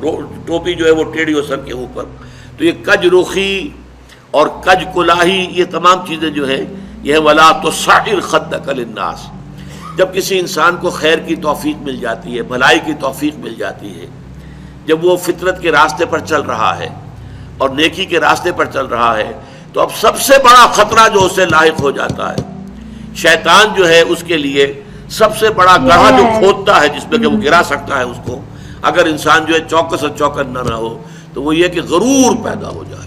ٹوپی جو ہے وہ ٹیڑھی ہو سر کے اوپر. تو یہ کج رخی اور کج کلاہی یہ تمام چیزیں جو ہیں یہ ہے وَلَا تُصَعِّرْ خَدَّكَ لِلنَّاسِ. جب کسی انسان کو خیر کی توفیق مل جاتی ہے، بھلائی کی توفیق مل جاتی ہے، جب وہ فطرت کے راستے پر چل رہا ہے اور نیکی کے راستے پر چل رہا ہے، تو اب سب سے بڑا خطرہ جو اسے لاحق ہو جاتا ہے، شیطان جو ہے اس کے لیے سب سے بڑا گڑھا جو کھودتا ہے جس میں کہ وہ گرا سکتا ہے اس کو، اگر انسان جو ہے چوکس اور چوکنا نہ ہو، تو وہ یہ کہ غرور پیدا ہو جائے،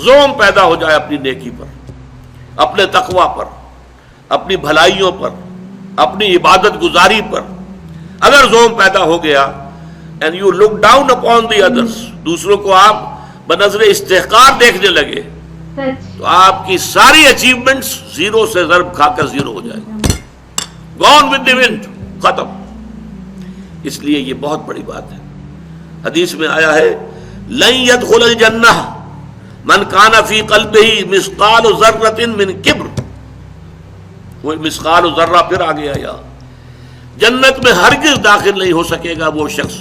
زوم پیدا ہو جائے اپنی نیکی پر، اپنے تقوی پر، اپنی بھلائیوں پر، اپنی عبادت گزاری پر. اگر زوم پیدا ہو گیا and you look down upon the others، دوسروں کو آپ بنظر استحقار دیکھنے لگے، تو آپ کی ساری اچیومنٹس زیرو سے ضرب کھا کر زیرو ہو جائے گی، gone with the wind، ختم. اس لیے یہ بہت بڑی بات ہے. حدیث میں آیا ہے لن يدخل الجنہ من کان فی قلبہ مثقال ذرۃ من کبر. وہ مثقال ذرہ پھر آ گیا، یا جنت میں ہرگز داخل نہیں ہو سکے گا وہ شخص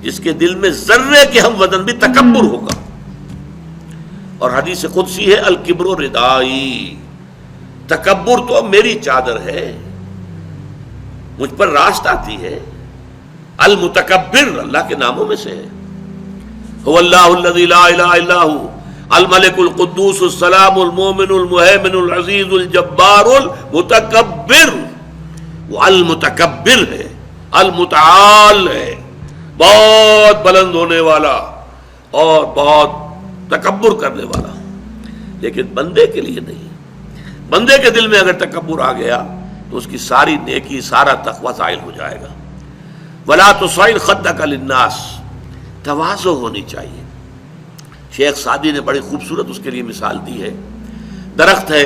جس کے دل میں ذرے کے ہم وزن بھی تکبر ہوگا. اور حدیث قدسی ہے الکبر ردائی، تکبر تو میری چادر ہے، مجھ پر راست آتی ہے. المتکبر اللہ کے ناموں میں سے ہے. هو اللہ الذی لا الہ الا هو الملک القدوس السلام المومن المہیمن العزیز الجبار المتکبر. وہ المتکبر ہے، المتعال ہے، بہت بلند ہونے والا اور بہت تکبر کرنے والا. لیکن بندے کے لیے نہیں. بندے کے دل میں اگر تکبر آ گیا تو اس کی ساری نیکی، سارا تقوی زائل ہو جائے گا. وَلَا تُصَعِّرْ خَدَّكَ لِلنَّاسِ، تواضع ہونی چاہیے. شیخ سعدی نے بڑی خوبصورت اس کے لیے مثال دی ہے. درخت ہے،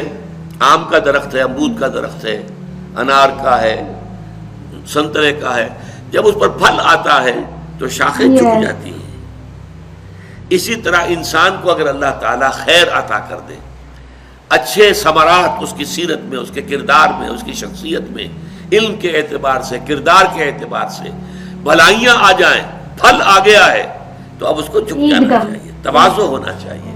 آم کا درخت ہے، امرود کا درخت ہے، انار کا ہے، سنترے کا ہے. جب اس پر پھل آتا ہے تو شاخیں جھک جاتی ہیں. اسی طرح انسان کو اگر اللہ تعالیٰ خیر عطا کر دے، اچھے ثمرات اس کی سیرت میں، اس کے کردار میں، اس کی شخصیت میں، علم کے اعتبار سے، کردار کے اعتبار سے بھلائیاں آ جائیں، پھل آ گیا ہے، تو اب اس کو جھک جانا چاہیے، تواضع ہونا چاہیے.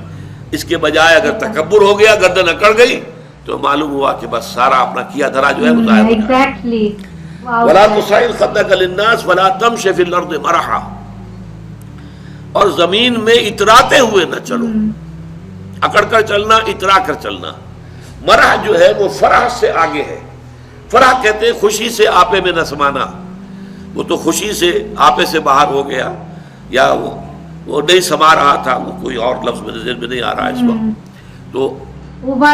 اس کے بجائے اگر تکبر ہو گیا، گردن اکڑ گئی، تو معلوم ہوا کہ بس سارا اپنا کیا دھرا جو ہے وہ ضائع ہو جائے. وَلَا تُصَعِّرْ خَدَّكَ لِلنَّاسِ وَلَا تَمْشِ فِي الْأَرْضِ مَرَحًا، اور زمین میں اتراتے ہوئے نہ چلو. اکڑ کر چلنا، اترا کر چلنا. مرح جو ہے وہ فرح سے آگے ہے. فرح کہتے ہیں خوشی سے آپے میں نہ سمانا. وہ تو خوشی سے آپے سے باہر ہو گیا، یا وہ نہیں سما رہا تھا، وہ کوئی اور لفظ میرے ذہن میں نہیں آ رہا اس وقت. تو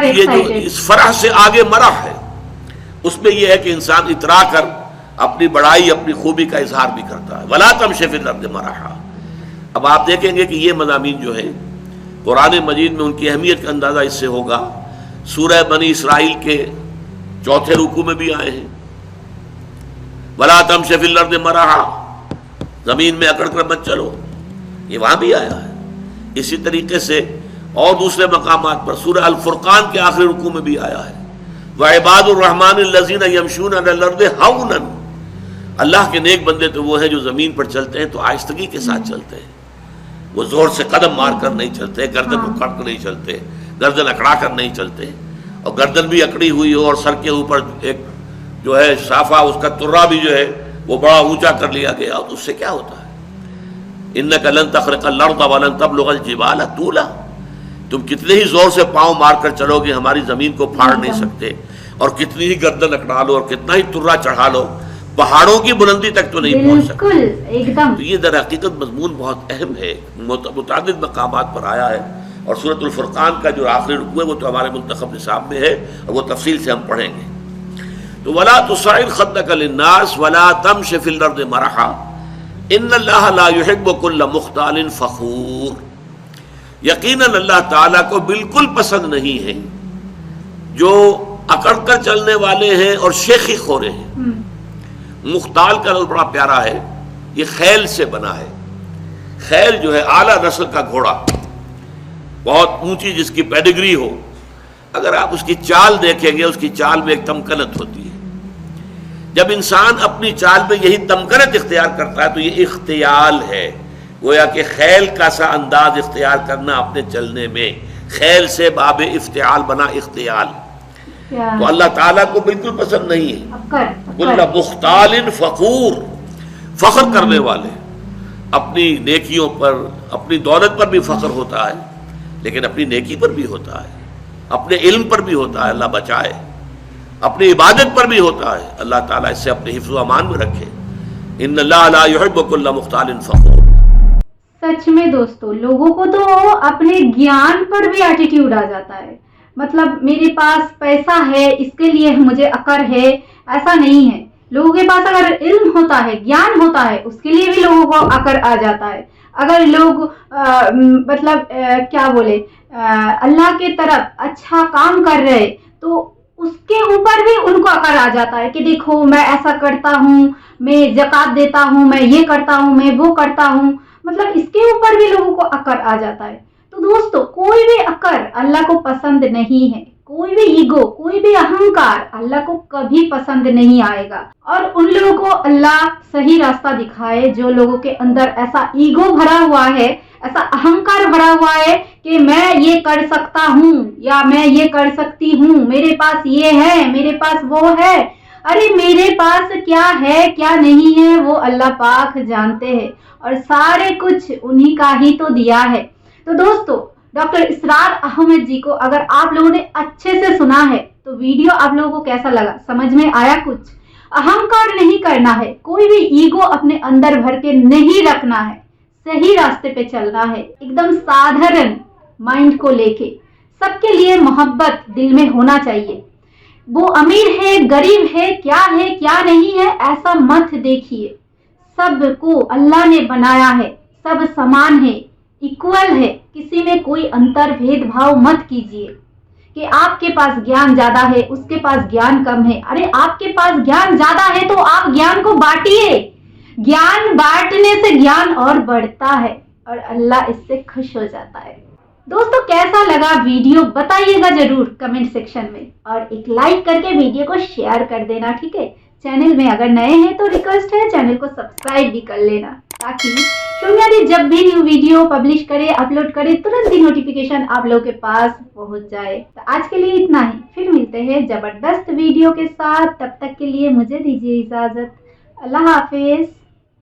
یہ جو اس فرح سے آگے مرح ہے، اس میں یہ ہے کہ انسان اترا کر اپنی بڑائی، اپنی خوبی کا اظہار بھی کرتا ہے. وَلَا تَمْشِ فِي الْأَرْضِ مَرَحًا. اب آپ دیکھیں گے کہ یہ مضامین جو ہیں قرآن مجید میں ان کی اہمیت کا اندازہ اس سے ہوگا. سورہ بنی اسرائیل کے 4 رکوع میں بھی آئے ہیں وَلَا تَمْشِ فِي الْأَرْضِ مَرَحًا، زمین میں اکڑ کر مت چلو، یہ وہاں بھی آیا ہے. اسی طریقے سے اور دوسرے مقامات پر سورہ الفرقان کے آخری رکوع میں بھی آیا ہے وَعِبَادُ الرَّحْمَنِ الَّذِينَ يَمْشُونَ عَلَى الْأَرْضِ هَوْنًا. اللہ کے نیک بندے تو وہ ہیں جو زمین پر چلتے ہیں تو آہستگی کے ساتھ چلتے ہیں. وہ زور سے قدم مار کر نہیں چلتے، گردن اکڑ کر نہیں چلتے، گردن اکڑا کر نہیں چلتے. اور گردن بھی اکڑی ہوئی ہو اور سر کے اوپر ایک جو ہے صافہ، اس کا ترا بھی جو ہے وہ بڑا اونچا کر لیا گیا، تو اس سے کیا ہوتا ہے؟ اِنَّكَ لَن تَخْرِقَ الْأَرْضَ وَلَن تَبْلُغَ الْجِبَالَ طُولًا. تم کتنے ہی زور سے پاؤں مار کر چلو گے، ہماری زمین کو پھاڑ نہیں سکتے. اور کتنی ہی گردن اکڑا لو اور کتنا ہی ترا چڑھا لو، پہاڑوں کی بلندی تک تو نہیں پہنچ سکتے. تو یہ در حقیقت مضمون بہت اہم ہے، متعدد مقامات پر آیا ہے. اور سورۃ الفرقان کا جو آخری رکوع ہے وہ تو ہمارے منتخب نصاب میں ہے، اور وہ تفصیل سے ہم پڑھیں گے. تو وَلَا تُصَعِّرْ خَدَّكَ لِلنَّاسِ وَلَا تَمْشِ فِي الْأَرْضِ مَرَحًا إِنَّ اللَّهَ لَا يُحِبُّ كُلَّ مُخْتَالٍ فَخُورٍ. یقیناً اللہ تعالیٰ کو بالکل پسند نہیں ہے جو اکڑ کر چلنے والے ہیں اور شیخی خورے ہیں. مختال کا لفظ بڑا پیارا ہے، یہ خیل سے بنا ہے. خیل جو ہے اعلیٰ نسل کا گھوڑا، بہت اونچی جس کی پیڈگری ہو. اگر آپ اس کی چال دیکھیں گے، اس کی چال میں ایک تمکنت ہوتی ہے. جب انسان اپنی چال میں یہی تمکنت اختیار کرتا ہے تو یہ اختیال ہے، گویا کہ خیل کا سا انداز اختیار کرنا اپنے چلنے میں، خیل سے باب افتعال بنا اختیال، تو اللہ تعالیٰ کو بالکل پسند نہیں ہے۔ کل مختال فخور، فخر کرنے والے، اپنی نیکیوں پر، اپنی دولت پر بھی فخر ہوتا ہے، لیکن اپنی نیکی پر بھی ہوتا ہے، اپنے علم پر بھی ہوتا ہے، اللہ بچائے، اپنی عبادت پر بھی ہوتا ہے، اللہ تعالیٰ اس سے اپنے حفظ و امان میں رکھے۔ ان اللہ لا يحب كل مختال فخور۔ سچ میں دوستو، لوگوں کو تو اپنے گیان پر بھی ایٹیٹیوڈ آ جاتا ہے، مطلب میرے پاس پیسہ ہے اس کے لیے مجھے عقر ہے، ایسا نہیں ہے۔ لوگوں کے پاس اگر علم ہوتا ہے، گیان ہوتا ہے، اس کے لیے بھی لوگوں کو عقر آ جاتا ہے۔ اگر لوگ کیا بولے، اللہ کے طرف اچھا کام کر رہے تو اس کے اوپر بھی ان کو عقر آ جاتا ہے کہ دیکھو میں ایسا کرتا ہوں، میں زکوٰۃ دیتا ہوں، میں یہ کرتا ہوں، میں وہ کرتا ہوں، مطلب اس کے اوپر بھی لوگوں کو عقر آ جاتا ہے۔ تو دوستو، کوئی بھی عقر اللہ کو پسند نہیں ہے، کوئی بھی ایگو، کوئی بھی اہنکار اللہ کو کبھی پسند نہیں آئے گا، اور ان لوگوں کو اللہ صحیح راستہ دکھائے جو لوگوں کے اندر ایسا ایگو بھرا ہوا ہے، ایسا اہنکار بھرا ہوا ہے کہ میں یہ کر سکتا ہوں یا میں یہ کر سکتی ہوں، میرے پاس یہ ہے، میرے پاس وہ ہے۔ ارے میرے پاس کیا ہے کیا نہیں ہے وہ اللہ پاک جانتے ہیں، اور سارے کچھ انہی کا ہی تو دیا ہے۔ تو دوستو، ڈاکٹر اسرار احمد جی کو اگر آپ لوگوں نے اچھے سے سنا ہے تو ویڈیو آپ لوگوں کو کیسا لگا، سمجھ میں آیا کچھ؟ اہنکار نہیں کرنا ہے، کوئی بھی ایگو اپنے اندر بھر کے نہیں رکھنا ہے، صحیح راستے پہ چلنا ہے، ایک دم سادھارن مائنڈ کو لے کے، سب کے لیے محبت دل میں ہونا چاہیے۔ وہ امیر ہے، غریب ہے، کیا نہیں ہے، ایسا مت دیکھیے۔ سب کو اللہ نے بنایا ہے، سب سمان ہے، ایکول ہے، کسی میں کوئی انتر بھید بھاؤ مت کیجیے کہ آپ کے پاس گیان زیادہ ہے، اس کے پاس گیان کم ہے۔ ارے آپ کے پاس گیان زیادہ ہے تو آپ گیان کو بانٹیے، گیان بانٹنے سے گیان اور بڑھتا ہے اور اللہ اس سے خوش ہو جاتا ہے۔ دوستو، کیسا لگا ویڈیو بتائیے گا ضرور کمنٹ سیکشن میں، اور ایک لائک کر کے ویڈیو کو شیئر کر دینا، ٹھیک ہے؟ چینل میں اگر نئے ہیں تو ریکویسٹ ہے چینل کو سبسکرائب بھی کر لینا، تاکہ شونیا دی جب بھی نیو ویڈیو پبلش کرے، اپلوڈ کرے، ترنت ہی نوٹیفیکیشن آپ لوگوں کے پاس پہنچ جائے۔ تو آج کے لیے اتنا ہی، پھر ملتے ہیں زبردست ویڈیو کے ساتھ، تب تک کے لیے مجھے دیجیے اجازت۔ اللہ حافظ۔